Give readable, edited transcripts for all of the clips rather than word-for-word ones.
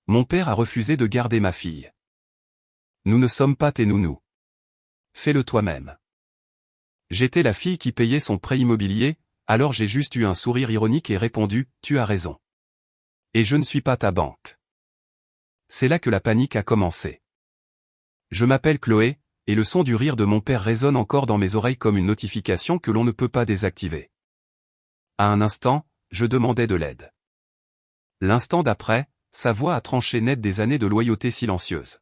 Mon père a refusé de garder ma fille. Nous ne sommes pas tes nounous. Fais-le toi-même. J'étais la fille qui payait son prêt immobilier, alors j'ai juste eu un sourire ironique et répondu, tu as raison. Et je ne suis pas ta banque. C'est là que la panique a commencé. Je m'appelle Chloé, et le son du rire de mon père résonne encore dans mes oreilles comme une notification que l'on ne peut pas désactiver. À un instant, je demandais de l'aide. L'instant d'après, sa voix a tranché net des années de loyauté silencieuse.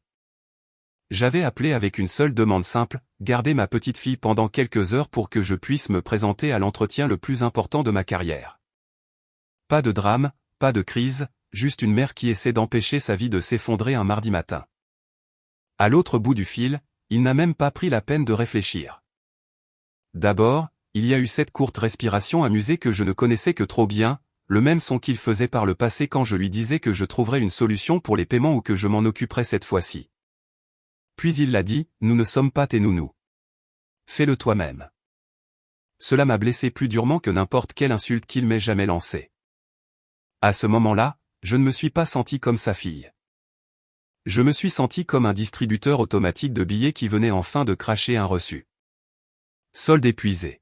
J'avais appelé avec une seule demande simple, garder ma petite fille pendant quelques heures pour que je puisse me présenter à l'entretien le plus important de ma carrière. Pas de drame, pas de crise, juste une mère qui essaie d'empêcher sa vie de s'effondrer un mardi matin. À l'autre bout du fil, il n'a même pas pris la peine de réfléchir. D'abord, il y a eu cette courte respiration amusée que je ne connaissais que trop bien, le même son qu'il faisait par le passé quand je lui disais que je trouverais une solution pour les paiements ou que je m'en occuperais cette fois-ci. Puis il l'a dit, nous ne sommes pas tes nounous. Fais-le toi-même. Cela m'a blessé plus durement que n'importe quelle insulte qu'il m'ait jamais lancée. À ce moment-là, je ne me suis pas senti comme sa fille. Je me suis senti comme un distributeur automatique de billets qui venait enfin de cracher un reçu. Solde épuisé.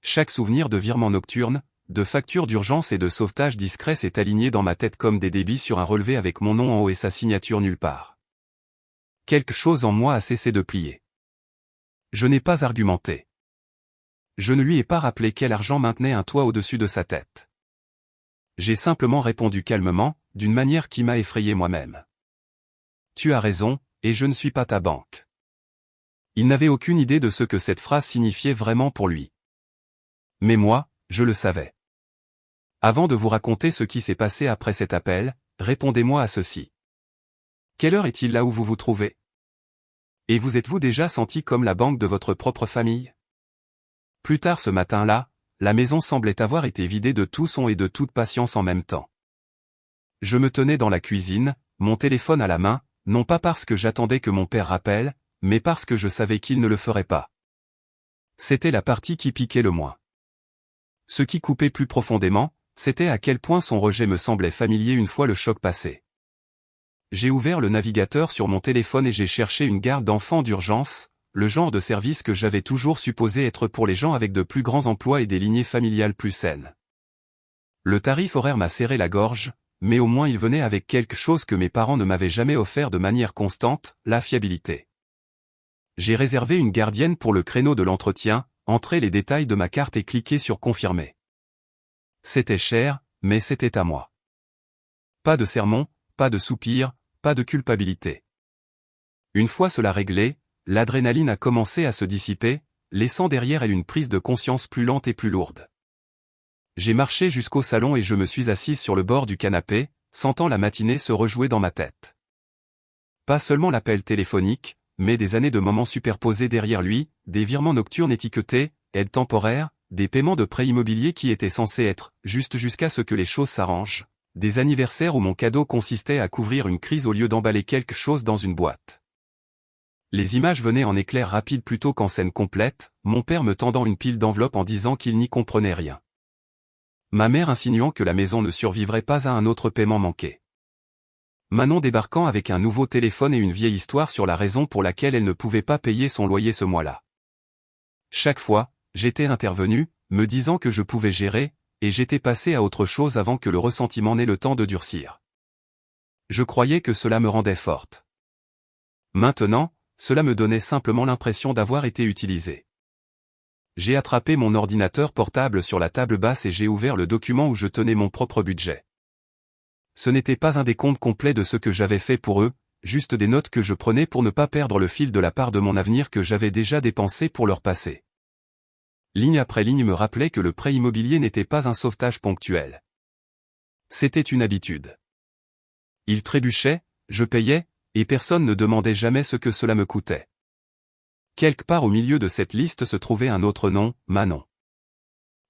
Chaque souvenir de virement nocturne, de factures d'urgence et de sauvetage discret s'est aligné dans ma tête comme des débits sur un relevé avec mon nom en haut et sa signature nulle part. Quelque chose en moi a cessé de plier. Je n'ai pas argumenté. Je ne lui ai pas rappelé quel argent maintenait un toit au-dessus de sa tête. J'ai simplement répondu calmement, d'une manière qui m'a effrayé moi-même. Tu as raison, et je ne suis pas ta banque. Il n'avait aucune idée de ce que cette phrase signifiait vraiment pour lui. Mais moi, je le savais. Avant de vous raconter ce qui s'est passé après cet appel, répondez-moi à ceci. Quelle heure est-il là où vous vous trouvez? Et vous êtes-vous déjà senti comme la banque de votre propre famille? Plus tard ce matin-là, la maison semblait avoir été vidée de tout son et de toute patience en même temps. Je me tenais dans la cuisine, mon téléphone à la main, non pas parce que j'attendais que mon père rappelle, mais parce que je savais qu'il ne le ferait pas. C'était la partie qui piquait le moins. Ce qui coupait plus profondément, c'était à quel point son rejet me semblait familier une fois le choc passé. J'ai ouvert le navigateur sur mon téléphone et j'ai cherché une garde d'enfants d'urgence, le genre de service que j'avais toujours supposé être pour les gens avec de plus grands emplois et des lignées familiales plus saines. Le tarif horaire m'a serré la gorge, mais au moins il venait avec quelque chose que mes parents ne m'avaient jamais offert de manière constante, la fiabilité. J'ai réservé une gardienne pour le créneau de l'entretien, entré les détails de ma carte et cliqué sur confirmer. C'était cher, mais c'était à moi. Pas de sermon, pas de soupir, pas de culpabilité. Une fois cela réglé, l'adrénaline a commencé à se dissiper, laissant derrière elle une prise de conscience plus lente et plus lourde. J'ai marché jusqu'au salon et je me suis assise sur le bord du canapé, sentant la matinée se rejouer dans ma tête. Pas seulement l'appel téléphonique, mais des années de moments superposés derrière lui, des virements nocturnes étiquetés, aides temporaires, des paiements de prêts immobiliers qui étaient censés être juste jusqu'à ce que les choses s'arrangent, des anniversaires où mon cadeau consistait à couvrir une crise au lieu d'emballer quelque chose dans une boîte. Les images venaient en éclairs rapides plutôt qu'en scène complète, mon père me tendant une pile d'enveloppes en disant qu'il n'y comprenait rien. Ma mère insinuant que la maison ne survivrait pas à un autre paiement manqué. Manon débarquant avec un nouveau téléphone et une vieille histoire sur la raison pour laquelle elle ne pouvait pas payer son loyer ce mois-là. Chaque fois, j'étais intervenu, me disant que je pouvais gérer, et j'étais passé à autre chose avant que le ressentiment n'ait le temps de durcir. Je croyais que cela me rendait forte. Maintenant, cela me donnait simplement l'impression d'avoir été utilisé. J'ai attrapé mon ordinateur portable sur la table basse et j'ai ouvert le document où je tenais mon propre budget. Ce n'était pas un décompte complet de ce que j'avais fait pour eux, juste des notes que je prenais pour ne pas perdre le fil de la part de mon avenir que j'avais déjà dépensé pour leur passé. Ligne après ligne me rappelait que le prêt immobilier n'était pas un sauvetage ponctuel. C'était une habitude. Il trébuchait, je payais, et personne ne demandait jamais ce que cela me coûtait. Quelque part au milieu de cette liste se trouvait un autre nom, Manon.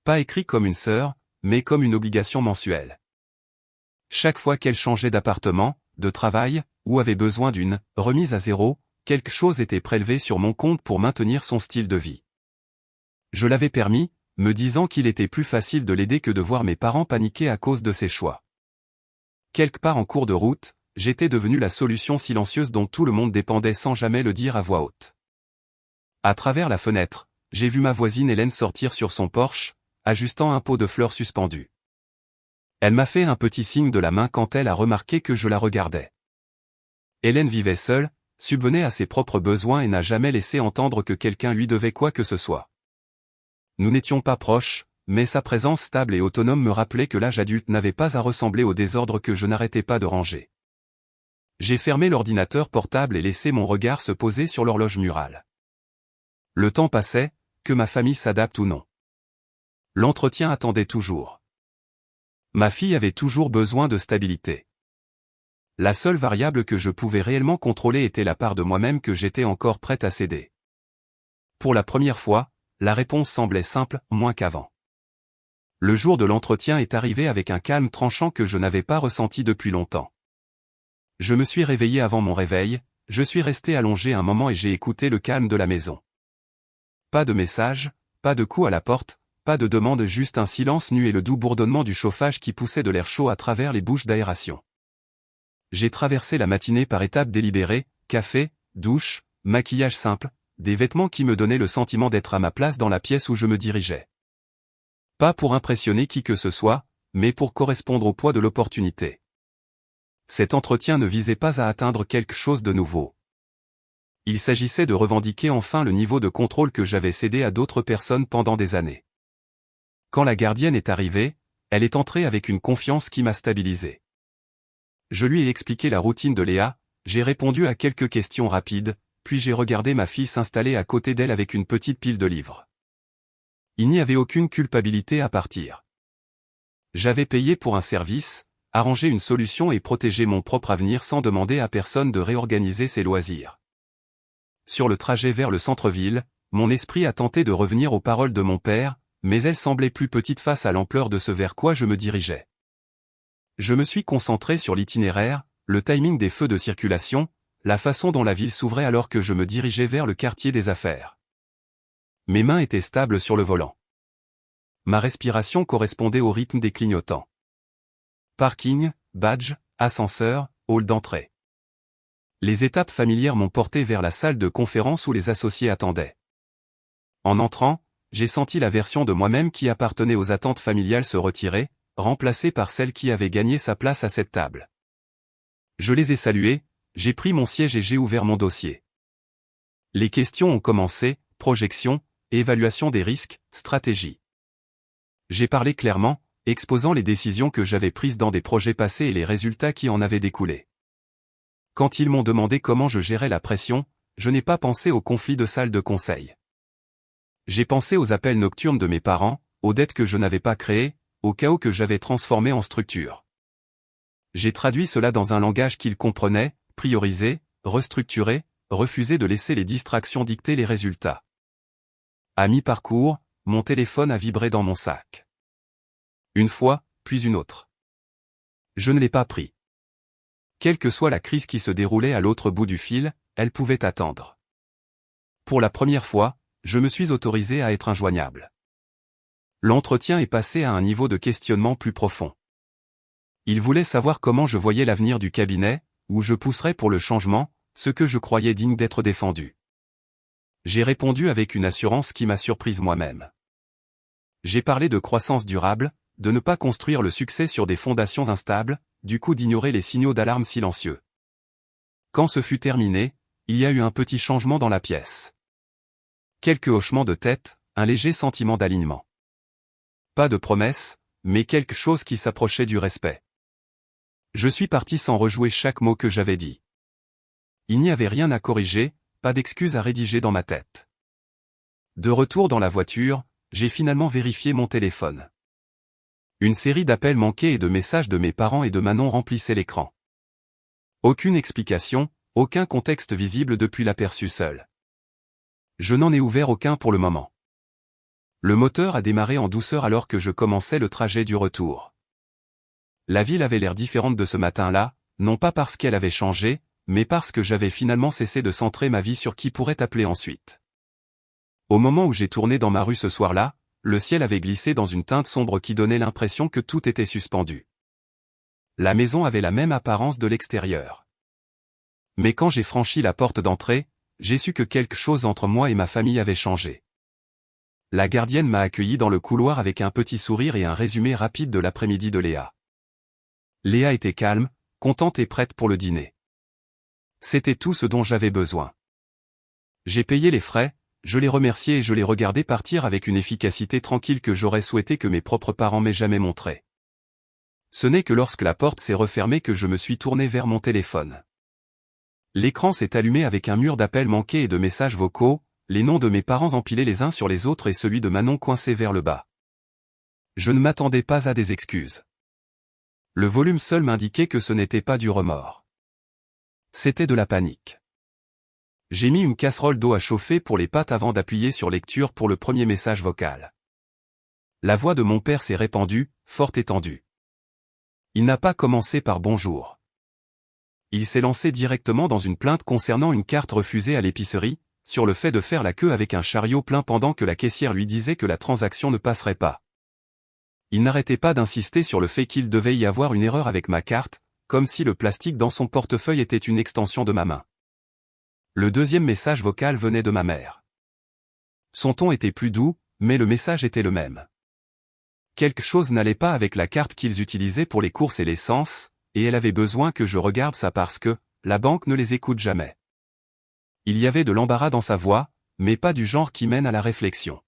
Pas écrit comme une sœur, mais comme une obligation mensuelle. Chaque fois qu'elle changeait d'appartement, de travail, ou avait besoin d'une remise à zéro, quelque chose était prélevé sur mon compte pour maintenir son style de vie. Je l'avais permis, me disant qu'il était plus facile de l'aider que de voir mes parents paniquer à cause de ses choix. quelque part en cours de route, j'étais devenu la solution silencieuse dont tout le monde dépendait sans jamais le dire à voix haute. À travers la fenêtre, j'ai vu ma voisine Hélène sortir sur son Porsche, ajustant un pot de fleurs suspendu. Elle m'a fait un petit signe de la main quand elle a remarqué que je la regardais. Hélène vivait seule, subvenait à ses propres besoins et n'a jamais laissé entendre que quelqu'un lui devait quoi que ce soit. Nous n'étions pas proches, mais sa présence stable et autonome me rappelait que l'âge adulte n'avait pas à ressembler au désordre que je n'arrêtais pas de ranger. J'ai fermé l'ordinateur portable et laissé mon regard se poser sur l'horloge murale. Le temps passait, que ma famille s'adapte ou non. L'entretien attendait toujours. Ma fille avait toujours besoin de stabilité. La seule variable que je pouvais réellement contrôler était la part de moi-même que j'étais encore prête à céder. Pour la première fois, la réponse semblait simple, moins qu'avant. Le jour de l'entretien est arrivé avec un calme tranchant que je n'avais pas ressenti depuis longtemps. Je me suis réveillé avant mon réveil, je suis resté allongé un moment et j'ai écouté le calme de la maison. Pas de message, pas de coup à la porte, pas de demande, juste un silence nu et le doux bourdonnement du chauffage qui poussait de l'air chaud à travers les bouches d'aération. J'ai traversé la matinée par étapes délibérées, café, douche, maquillage simple, des vêtements qui me donnaient le sentiment d'être à ma place dans la pièce où je me dirigeais. Pas pour impressionner qui que ce soit, mais pour correspondre au poids de l'opportunité. Cet entretien ne visait pas à atteindre quelque chose de nouveau. Il s'agissait de revendiquer enfin le niveau de contrôle que j'avais cédé à d'autres personnes pendant des années. Quand la gardienne est arrivée, elle est entrée avec une confiance qui m'a stabilisé. Je lui ai expliqué la routine de Léa, j'ai répondu à quelques questions rapides, puis j'ai regardé ma fille s'installer à côté d'elle avec une petite pile de livres. Il n'y avait aucune culpabilité à partir. J'avais payé pour un service, arrangé une solution et protégé mon propre avenir sans demander à personne de réorganiser ses loisirs. Sur le trajet vers le centre-ville, mon esprit a tenté de revenir aux paroles de mon père, mais elles semblaient plus petites face à l'ampleur de ce vers quoi je me dirigeais. Je me suis concentré sur l'itinéraire, le timing des feux de circulation, la façon dont la ville s'ouvrait alors que je me dirigeais vers le quartier des affaires. Mes mains étaient stables sur le volant. Ma respiration correspondait au rythme des clignotants. Parking, badge, ascenseur, hall d'entrée. Les étapes familières m'ont porté vers la salle de conférence où les associés attendaient. En entrant, j'ai senti la version de moi-même qui appartenait aux attentes familiales se retirer, remplacée par celle qui avait gagné sa place à cette table. Je les ai salués, j'ai pris mon siège et j'ai ouvert mon dossier. Les questions ont commencé, projection, évaluation des risques, stratégie. J'ai parlé clairement, exposant les décisions que j'avais prises dans des projets passés et les résultats qui en avaient découlé. Quand ils m'ont demandé comment je gérais la pression, je n'ai pas pensé aux conflits de salle de conseil. J'ai pensé aux appels nocturnes de mes parents, aux dettes que je n'avais pas créées, au chaos que j'avais transformé en structure. J'ai traduit cela dans un langage qu'ils comprenaient, priorisé, restructuré, refusé de laisser les distractions dicter les résultats. À mi-parcours, mon téléphone a vibré dans mon sac. Une fois, puis une autre. Je ne l'ai pas pris. Quelle que soit la crise qui se déroulait à l'autre bout du fil, elle pouvait attendre. Pour la première fois, je me suis autorisé à être injoignable. L'entretien est passé à un niveau de questionnement plus profond. Il voulait savoir comment je voyais l'avenir du cabinet, où je pousserais pour le changement, ce que je croyais digne d'être défendu. J'ai répondu avec une assurance qui m'a surprise moi-même. J'ai parlé de croissance durable, de ne pas construire le succès sur des fondations instables, du coup d'ignorer les signaux d'alarme silencieux. Quand ce fut terminé, il y a eu un petit changement dans la pièce. Quelques hochements de tête, un léger sentiment d'alignement. Pas de promesse, mais quelque chose qui s'approchait du respect. Je suis parti sans rejouer chaque mot que j'avais dit. Il n'y avait rien à corriger, pas d'excuses à rédiger dans ma tête. De retour dans la voiture, j'ai finalement vérifié mon téléphone. Une série d'appels manqués et de messages de mes parents et de Manon remplissaient l'écran. Aucune explication, aucun contexte visible depuis l'aperçu seul. Je n'en ai ouvert aucun pour le moment. Le moteur a démarré en douceur alors que je commençais le trajet du retour. La ville avait l'air différente de ce matin-là, non pas parce qu'elle avait changé, mais parce que j'avais finalement cessé de centrer ma vie sur qui pourrait appeler ensuite. Au moment où j'ai tourné dans ma rue ce soir-là, le ciel avait glissé dans une teinte sombre qui donnait l'impression que tout était suspendu. La maison avait la même apparence de l'extérieur. Mais quand j'ai franchi la porte d'entrée, j'ai su que quelque chose entre moi et ma famille avait changé. La gardienne m'a accueilli dans le couloir avec un petit sourire et un résumé rapide de l'après-midi de Léa. Léa était calme, contente et prête pour le dîner. C'était tout ce dont j'avais besoin. J'ai payé les frais, je l'ai remercié et je l'ai regardé partir avec une efficacité tranquille que j'aurais souhaité que mes propres parents m'aient jamais montrée. Ce n'est que lorsque la porte s'est refermée que je me suis tourné vers mon téléphone. L'écran s'est allumé avec un mur d'appels manqués et de messages vocaux, les noms de mes parents empilés les uns sur les autres et celui de Manon coincé vers le bas. Je ne m'attendais pas à des excuses. Le volume seul m'indiquait que ce n'était pas du remords. C'était de la panique. J'ai mis une casserole d'eau à chauffer pour les pâtes avant d'appuyer sur lecture pour le premier message vocal. La voix de mon père s'est répandue, forte et tendue. Il n'a pas commencé par bonjour. Il s'est lancé directement dans une plainte concernant une carte refusée à l'épicerie, sur le fait de faire la queue avec un chariot plein pendant que la caissière lui disait que la transaction ne passerait pas. Il n'arrêtait pas d'insister sur le fait qu'il devait y avoir une erreur avec ma carte, comme si le plastique dans son portefeuille était une extension de ma main. Le deuxième message vocal venait de ma mère. Son ton était plus doux, mais le message était le même. Quelque chose n'allait pas avec la carte qu'ils utilisaient pour les courses et l'essence, et elle avait besoin que je regarde ça parce que la banque ne les écoute jamais. Il y avait de l'embarras dans sa voix, mais pas du genre qui mène à la réflexion.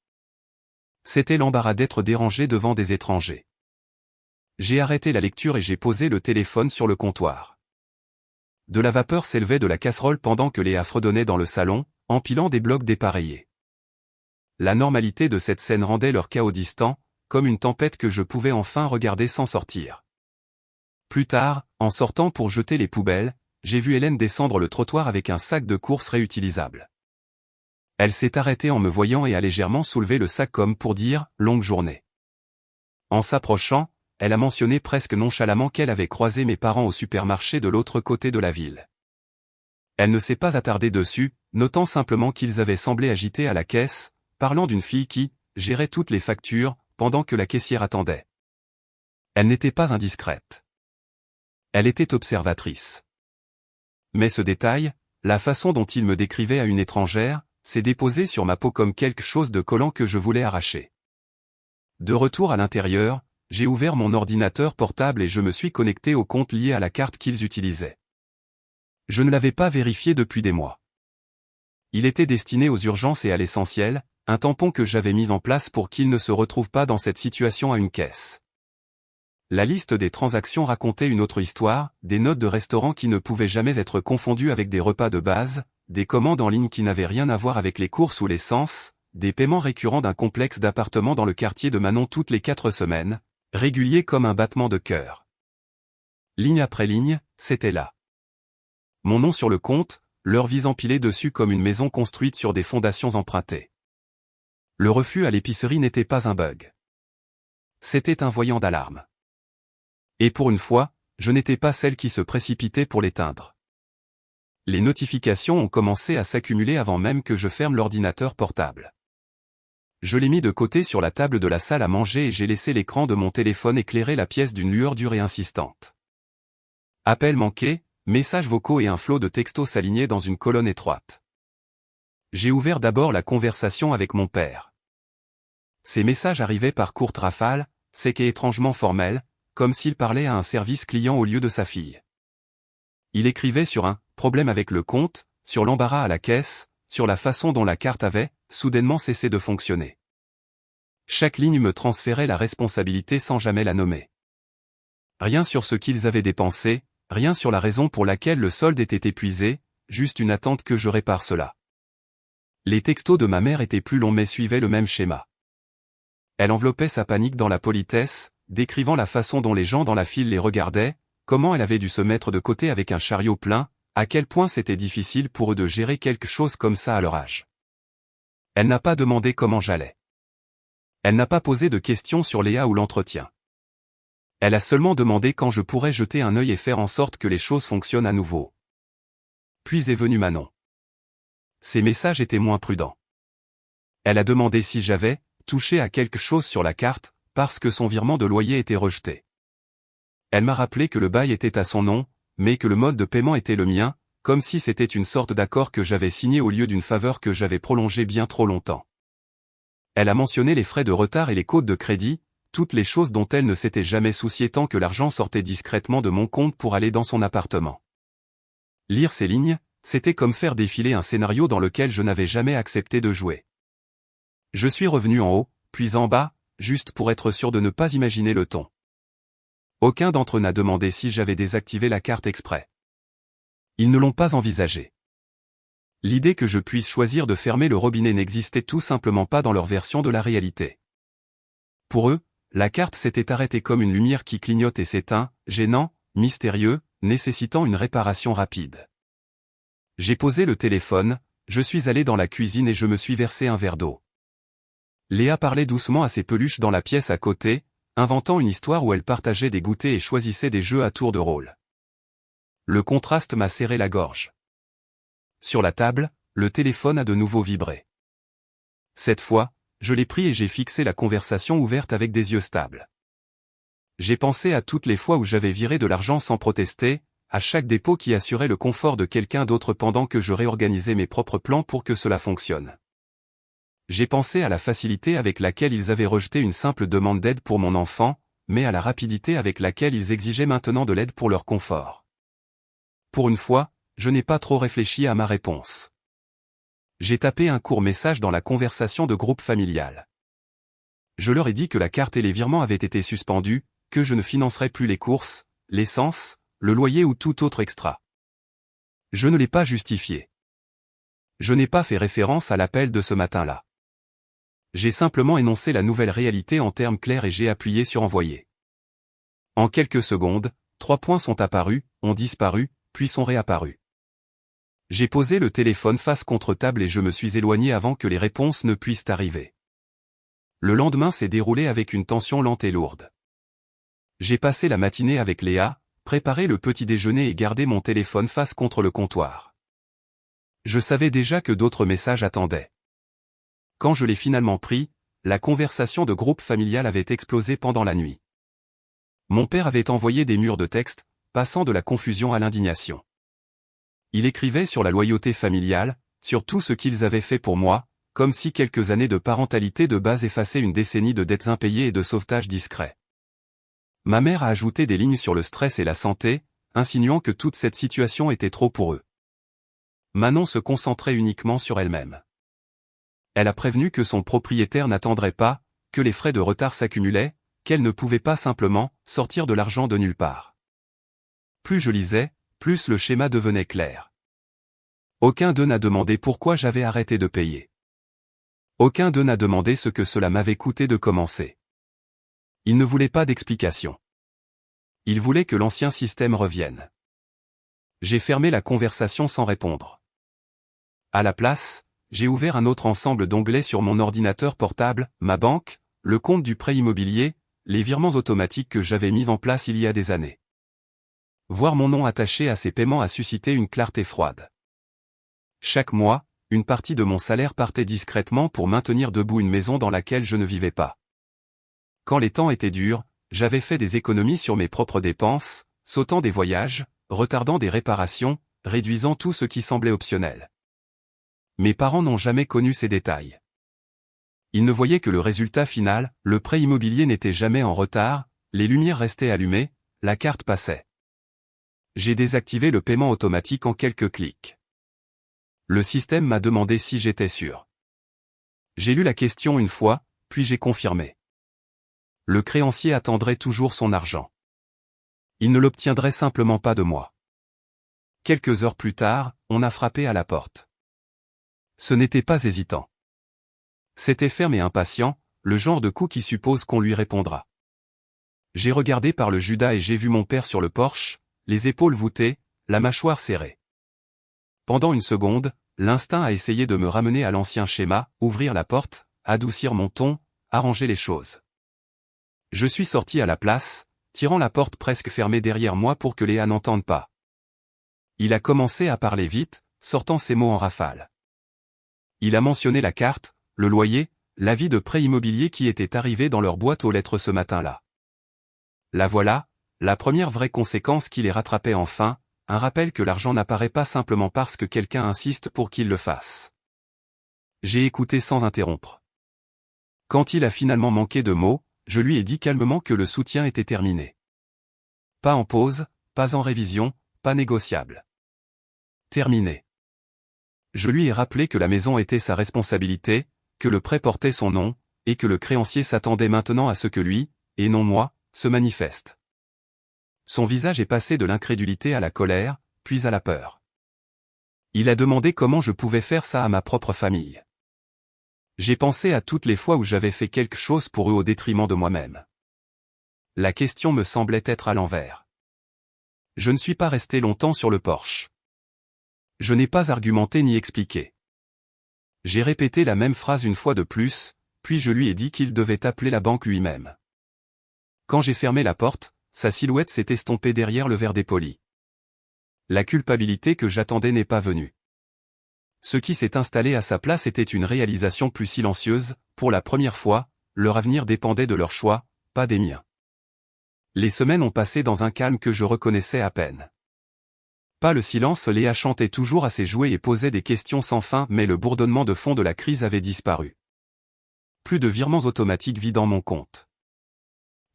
C'était l'embarras d'être dérangé devant des étrangers. J'ai arrêté la lecture et j'ai posé le téléphone sur le comptoir. De la vapeur s'élevait de la casserole pendant que Léa fredonnait dans le salon, empilant des blocs dépareillés. La normalité de cette scène rendait leur chaos distant, comme une tempête que je pouvais enfin regarder sans sortir. Plus tard, en sortant pour jeter les poubelles, j'ai vu Hélène descendre le trottoir avec un sac de courses réutilisable. Elle s'est arrêtée en me voyant et a légèrement soulevé le sac comme pour dire « longue journée ». En s'approchant, elle a mentionné presque nonchalamment qu'elle avait croisé mes parents au supermarché de l'autre côté de la ville. Elle ne s'est pas attardée dessus, notant simplement qu'ils avaient semblé agités à la caisse, parlant d'une fille qui gérait toutes les factures, pendant que la caissière attendait. Elle n'était pas indiscrète. Elle était observatrice. Mais ce détail, la façon dont il me décrivait à une étrangère, s'est déposé sur ma peau comme quelque chose de collant que je voulais arracher. De retour à l'intérieur, j'ai ouvert mon ordinateur portable et je me suis connecté au compte lié à la carte qu'ils utilisaient. Je ne l'avais pas vérifié depuis des mois. Il était destiné aux urgences et à l'essentiel, un tampon que j'avais mis en place pour qu'ils ne se retrouvent pas dans cette situation à une caisse. La liste des transactions racontait une autre histoire, des notes de restaurant qui ne pouvaient jamais être confondues avec des repas de base, des commandes en ligne qui n'avaient rien à voir avec les courses ou l'essence, des paiements récurrents d'un complexe d'appartements dans le quartier de Manon toutes les 4 semaines, réguliers comme un battement de cœur. Ligne après ligne, c'était là. Mon nom sur le compte, leur vise empilée dessus comme une maison construite sur des fondations empruntées. Le refus à l'épicerie n'était pas un bug. C'était un voyant d'alarme. Et pour une fois, je n'étais pas celle qui se précipitait pour l'éteindre. Les notifications ont commencé à s'accumuler avant même que je ferme l'ordinateur portable. Je l'ai mis de côté sur la table de la salle à manger et j'ai laissé l'écran de mon téléphone éclairer la pièce d'une lueur dure et insistante. Appels manqués, messages vocaux et un flot de textos s'alignaient dans une colonne étroite. J'ai ouvert d'abord la conversation avec mon père. Ces messages arrivaient par courtes rafales, secs et étrangement formels, comme s'il parlait à un service client au lieu de sa fille. Il écrivait sur un problème avec le compte, sur l'embarras à la caisse, sur la façon dont la carte avait, soudainement cessé de fonctionner. Chaque ligne me transférait la responsabilité sans jamais la nommer. Rien sur ce qu'ils avaient dépensé, rien sur la raison pour laquelle le solde était épuisé, juste une attente que je répare cela. Les textos de ma mère étaient plus longs mais suivaient le même schéma. Elle enveloppait sa panique dans la politesse, décrivant la façon dont les gens dans la file les regardaient, comment elle avait dû se mettre de côté avec un chariot plein, à quel point c'était difficile pour eux de gérer quelque chose comme ça à leur âge. Elle n'a pas demandé comment j'allais. Elle n'a pas posé de questions sur Léa ou l'entretien. Elle a seulement demandé quand je pourrais jeter un œil et faire en sorte que les choses fonctionnent à nouveau. Puis est venu Manon. Ses messages étaient moins prudents. Elle a demandé si j'avais touché à quelque chose sur la carte, parce que son virement de loyer était rejeté. Elle m'a rappelé que le bail était à son nom, mais que le mode de paiement était le mien, comme si c'était une sorte d'accord que j'avais signé au lieu d'une faveur que j'avais prolongée bien trop longtemps. Elle a mentionné les frais de retard et les codes de crédit, toutes les choses dont elle ne s'était jamais souciée tant que l'argent sortait discrètement de mon compte pour aller dans son appartement. Lire ces lignes, c'était comme faire défiler un scénario dans lequel je n'avais jamais accepté de jouer. Je suis revenu en haut, puis en bas, juste pour être sûr de ne pas imaginer le ton. Aucun d'entre eux n'a demandé si j'avais désactivé la carte exprès. Ils ne l'ont pas envisagé. L'idée que je puisse choisir de fermer le robinet n'existait tout simplement pas dans leur version de la réalité. Pour eux, la carte s'était arrêtée comme une lumière qui clignote et s'éteint, gênant, mystérieux, nécessitant une réparation rapide. J'ai posé le téléphone, je suis allé dans la cuisine et je me suis versé un verre d'eau. Léa parlait doucement à ses peluches dans la pièce à côté, inventant une histoire où elle partageait des goûters et choisissait des jeux à tour de rôle. Le contraste m'a serré la gorge. Sur la table, le téléphone a de nouveau vibré. Cette fois, je l'ai pris et j'ai fixé la conversation ouverte avec des yeux stables. J'ai pensé à toutes les fois où j'avais viré de l'argent sans protester, à chaque dépôt qui assurait le confort de quelqu'un d'autre pendant que je réorganisais mes propres plans pour que cela fonctionne. J'ai pensé à la facilité avec laquelle ils avaient rejeté une simple demande d'aide pour mon enfant, mais à la rapidité avec laquelle ils exigeaient maintenant de l'aide pour leur confort. Pour une fois, je n'ai pas trop réfléchi à ma réponse. J'ai tapé un court message dans la conversation de groupe familial. Je leur ai dit que la carte et les virements avaient été suspendus, que je ne financerais plus les courses, l'essence, le loyer ou tout autre extra. Je ne l'ai pas justifié. Je n'ai pas fait référence à l'appel de ce matin-là. J'ai simplement énoncé la nouvelle réalité en termes clairs et j'ai appuyé sur envoyer. En quelques secondes, 3 points sont apparus, ont disparu, puis sont réapparus. J'ai posé le téléphone face contre table et je me suis éloigné avant que les réponses ne puissent arriver. Le lendemain s'est déroulé avec une tension lente et lourde. J'ai passé la matinée avec Léa, préparé le petit déjeuner et gardé mon téléphone face contre le comptoir. Je savais déjà que d'autres messages attendaient. Quand je l'ai finalement pris, la conversation de groupe familial avait explosé pendant la nuit. Mon père avait envoyé des murs de texte, passant de la confusion à l'indignation. Il écrivait sur la loyauté familiale, sur tout ce qu'ils avaient fait pour moi, comme si quelques années de parentalité de base effaçaient une décennie de dettes impayées et de sauvetage discret. Ma mère a ajouté des lignes sur le stress et la santé, insinuant que toute cette situation était trop pour eux. Manon se concentrait uniquement sur elle-même. Elle a prévenu que son propriétaire n'attendrait pas, que les frais de retard s'accumulaient, qu'elle ne pouvait pas simplement sortir de l'argent de nulle part. Plus je lisais, plus le schéma devenait clair. Aucun d'eux n'a demandé pourquoi j'avais arrêté de payer. Aucun d'eux n'a demandé ce que cela m'avait coûté de commencer. Ils ne voulaient pas d'explication. Ils voulaient que l'ancien système revienne. J'ai fermé la conversation sans répondre. À la place, j'ai ouvert un autre ensemble d'onglets sur mon ordinateur portable, ma banque, le compte du prêt immobilier, les virements automatiques que j'avais mis en place il y a des années. Voir mon nom attaché à ces paiements a suscité une clarté froide. Chaque mois, une partie de mon salaire partait discrètement pour maintenir debout une maison dans laquelle je ne vivais pas. Quand les temps étaient durs, j'avais fait des économies sur mes propres dépenses, sautant des voyages, retardant des réparations, réduisant tout ce qui semblait optionnel. Mes parents n'ont jamais connu ces détails. Ils ne voyaient que le résultat final, le prêt immobilier n'était jamais en retard, les lumières restaient allumées, la carte passait. J'ai désactivé le paiement automatique en quelques clics. Le système m'a demandé si j'étais sûr. J'ai lu la question une fois, puis j'ai confirmé. Le créancier attendrait toujours son argent. Il ne l'obtiendrait simplement pas de moi. Quelques heures plus tard, on a frappé à la porte. Ce n'était pas hésitant. C'était ferme et impatient, le genre de coup qui suppose qu'on lui répondra. J'ai regardé par le Judas et j'ai vu mon père sur le porche, les épaules voûtées, la mâchoire serrée. Pendant une seconde, l'instinct a essayé de me ramener à l'ancien schéma, ouvrir la porte, adoucir mon ton, arranger les choses. Je suis sorti à la place, tirant la porte presque fermée derrière moi pour que Léa n'entende pas. Il a commencé à parler vite, sortant ses mots en rafale. Il a mentionné la carte, le loyer, l'avis de prêt immobilier qui était arrivé dans leur boîte aux lettres ce matin-là. La voilà, La première vraie conséquence qui les rattrapait enfin, un rappel que l'argent n'apparaît pas simplement parce que quelqu'un insiste pour qu'il le fasse. J'ai écouté sans interrompre. Quand il a finalement manqué de mots, je lui ai dit calmement que le soutien était terminé. Pas en pause, pas en révision, pas négociable. Terminé. Je lui ai rappelé que la maison était sa responsabilité, que le prêt portait son nom, et que le créancier s'attendait maintenant à ce que lui, et non moi, se manifeste. Son visage est passé de l'incrédulité à la colère, puis à la peur. Il a demandé comment je pouvais faire ça à ma propre famille. J'ai pensé à toutes les fois où j'avais fait quelque chose pour eux au détriment de moi-même. La question me semblait être à l'envers. Je ne suis pas resté longtemps sur le porche. Je n'ai pas argumenté ni expliqué. J'ai répété la même phrase une fois de plus, puis je lui ai dit qu'il devait appeler la banque lui-même. Quand j'ai fermé la porte, sa silhouette s'est estompée derrière le verre dépoli. La culpabilité que j'attendais n'est pas venue. Ce qui s'est installé à sa place était une réalisation plus silencieuse, pour la première fois, leur avenir dépendait de leur choix, pas des miens. Les semaines ont passé dans un calme que je reconnaissais à peine. Pas le silence, Léa chantait toujours à ses jouets et posait des questions sans fin, mais le bourdonnement de fond de la crise avait disparu. Plus de virements automatiques vidant mon compte.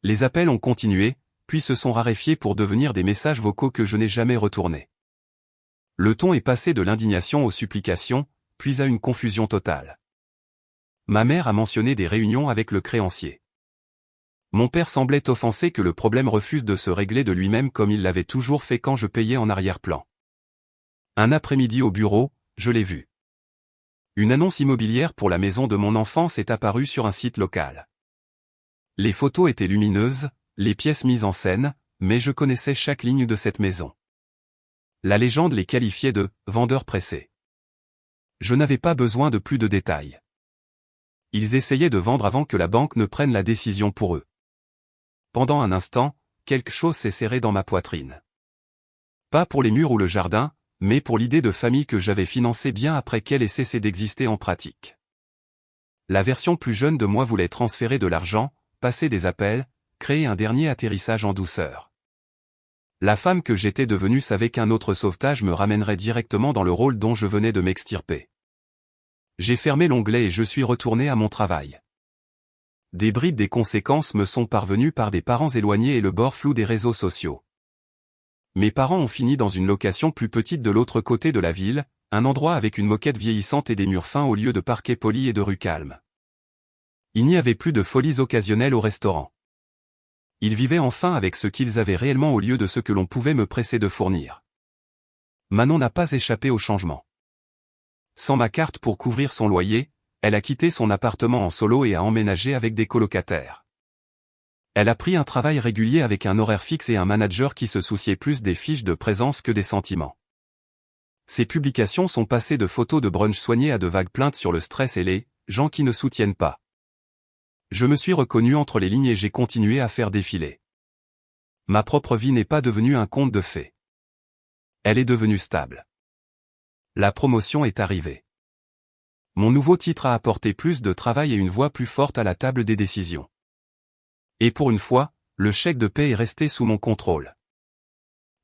Les appels ont continué, puis se sont raréfiés pour devenir des messages vocaux que je n'ai jamais retournés. Le ton est passé de l'indignation aux supplications, puis à une confusion totale. Ma mère a mentionné des réunions avec le créancier. Mon père semblait offensé que le problème refuse de se régler de lui-même comme il l'avait toujours fait quand je payais en arrière-plan. Un après-midi au bureau, je l'ai vu. Une annonce immobilière pour la maison de mon enfance est apparue sur un site local. Les photos étaient lumineuses, les pièces mises en scène, mais je connaissais chaque ligne de cette maison. La légende les qualifiait de « vendeurs pressés ». Je n'avais pas besoin de plus de détails. Ils essayaient de vendre avant que la banque ne prenne la décision pour eux. Pendant un instant, quelque chose s'est serré dans ma poitrine. Pas pour les murs ou le jardin, mais pour l'idée de famille que j'avais financée bien après qu'elle ait cessé d'exister en pratique. La version plus jeune de moi voulait transférer de l'argent, passer des appels, créer un dernier atterrissage en douceur. La femme que j'étais devenue savait qu'un autre sauvetage me ramènerait directement dans le rôle dont je venais de m'extirper. J'ai fermé l'onglet et je suis retourné à mon travail. Des bribes des conséquences me sont parvenues par des parents éloignés et le bord flou des réseaux sociaux. Mes parents ont fini dans une location plus petite de l'autre côté de la ville, un endroit avec une moquette vieillissante et des murs fins au lieu de parquets polis et de rues calmes. Il n'y avait plus de folies occasionnelles au restaurant. Ils vivaient enfin avec ce qu'ils avaient réellement au lieu de ce que l'on pouvait me presser de fournir. Manon n'a pas échappé au changement. Sans ma carte pour couvrir son loyer, elle a quitté son appartement en solo et a emménagé avec des colocataires. Elle a pris un travail régulier avec un horaire fixe et un manager qui se souciait plus des fiches de présence que des sentiments. Ses publications sont passées de photos de brunch soignés à de vagues plaintes sur le stress et les gens qui ne soutiennent pas. Je me suis reconnu entre les lignes et j'ai continué à faire défiler. Ma propre vie n'est pas devenue un conte de fées. Elle est devenue stable. La promotion est arrivée. Mon nouveau titre a apporté plus de travail et une voix plus forte à la table des décisions. Et pour une fois, le chèque de paie est resté sous mon contrôle.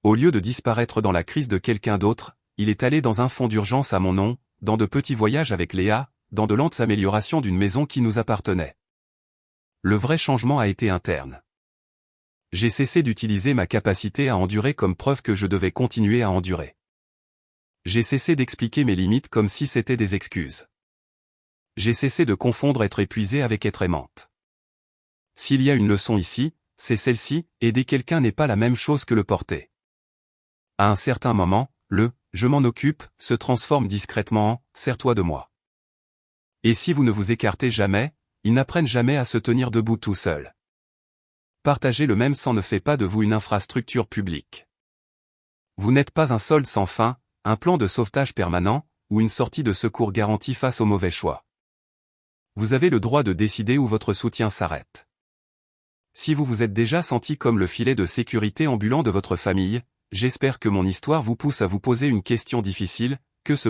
Au lieu de disparaître dans la crise de quelqu'un d'autre, il est allé dans un fonds d'urgence à mon nom, dans de petits voyages avec Léa, dans de lentes améliorations d'une maison qui nous appartenait. Le vrai changement a été interne. J'ai cessé d'utiliser ma capacité à endurer comme preuve que je devais continuer à endurer. J'ai cessé d'expliquer mes limites comme si c'était des excuses. J'ai cessé de confondre être épuisé avec être aimante. S'il y a une leçon ici, c'est celle-ci, aider quelqu'un n'est pas la même chose que le porter. À un certain moment, le « je m'en occupe » se transforme discrètement en « sers-toi de moi ». Et si vous ne vous écartez jamais, ils n'apprennent jamais à se tenir debout tout seuls. Partager le même sang ne fait pas de vous une infrastructure publique. Vous n'êtes pas un solde sans fin, un plan de sauvetage permanent, ou une sortie de secours garantie face aux mauvais choix. Vous avez le droit de décider où votre soutien s'arrête. Si vous vous êtes déjà senti comme le filet de sécurité ambulant de votre famille, j'espère que mon histoire vous pousse à vous poser une question difficile, que se